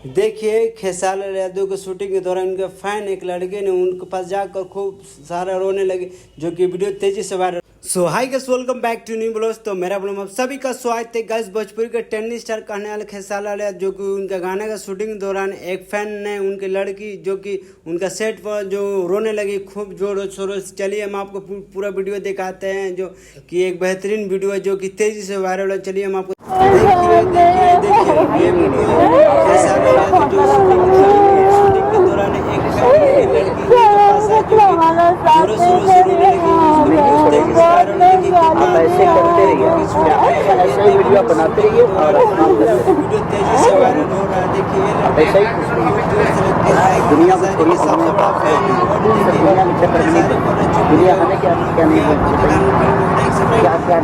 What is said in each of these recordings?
देखिए खेसारी लाल यादव की शूटिंग के दौरान उनके फैन एक लड़के ने उनके पास जाकर खूब सारा रोने लगे, जो कि वीडियो तेजी से viral. So hi guys, welcome back to new blogs. तो मेरा ब्लॉग में सभी का स्वागत है गाइस। भोजपुरी के ट्रेंडिंग स्टार कहने वाले खेसारी लाल यादव, जो कि उनका गाने का शूटिंग के दौरान एक फैन ने उनकी लड़की जो कि उनका सेट पर जो रोने लगी खूब जोरों शोरों से। चलिए हम आपको पूरा वीडियो दिखाते हैं, जो कि एक बेहतरीन वीडियो है जो कि तेजी से वायरल है। चलिए हम आपको देखिए ये वीडियो खेसारी लाल यादव जो शूटिंग के दौरान एक फैन की लड़की के पास है जो कि जोरों शोरों से रोने लगी। आप ऐसे करते रहिए, ऐसे ही वीडियो बनाते रहिए और वीडियो तेजी से वायरल हो रहा है। देखिए ऐसे ही दुनिया को थोड़ी समझ दुनिया में चक्कर नहीं, दुनिया हमें क्या क्या नहीं क्या क्या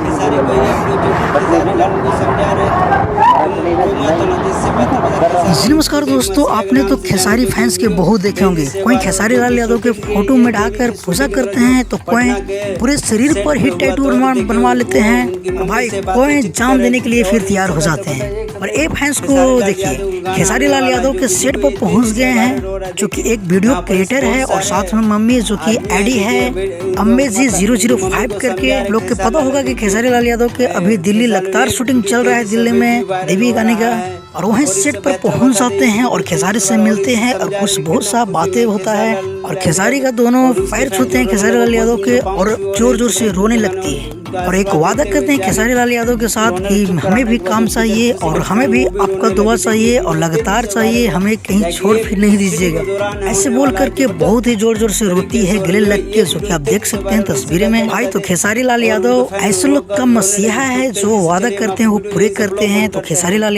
जी नमस्कार दोस्तों, आपने तो खेसारी फैंस के बहुत देखे होंगे। कोई खेसारी लाल यादव के फोटो में डालकर पूजा करते हैं, तो कोई पूरे शरीर पर ही टैटू बनवा लेते हैं, और भाई कोई जान देने के लिए फिर तैयार हो जाते हैं। और एक फैंस को देखिए, खेसारी लाल यादव के सेट पर पहुंच गए हैं, जो कि एक वीडियो क्रिएटर है और साथ में मम्मी जो कि आईडी है अम्मेजी 005 करके। लोग को पता होगा कि खेसारी लाल यादव के अभी दिल्ली लगातार शूटिंग चल रहा है दिल्ली में देवी गाने का, और वहीं सेट पर पहुंच जाते हैं और खेसारी से मिलते हैं और कुछ बहुत सा बातें होता है, और खेसारी का दोनों पैर छूते हैं खेसारी लाल यादव के और जोर जोर से रोने लगती है और एक वादा करते हैं खेसारी लाल यादव के साथ कि हमें भी काम चाहिए और हमें भी आपका दुआ चाहिए और लगातार चाहिए, हमें कहीं छोड़ फिर नहीं दीजिएगा। ऐसे बोल करके बहुत ही जोर जोर से रोती है गले लग के, जो कि आप देख सकते हैं तस्वीरें में। भाई तो खेसारी लाल यादव ऐसे लोग का मसीहा है जो वादा करते हैं वो पूरे करते हैं। तो खेसारी लाल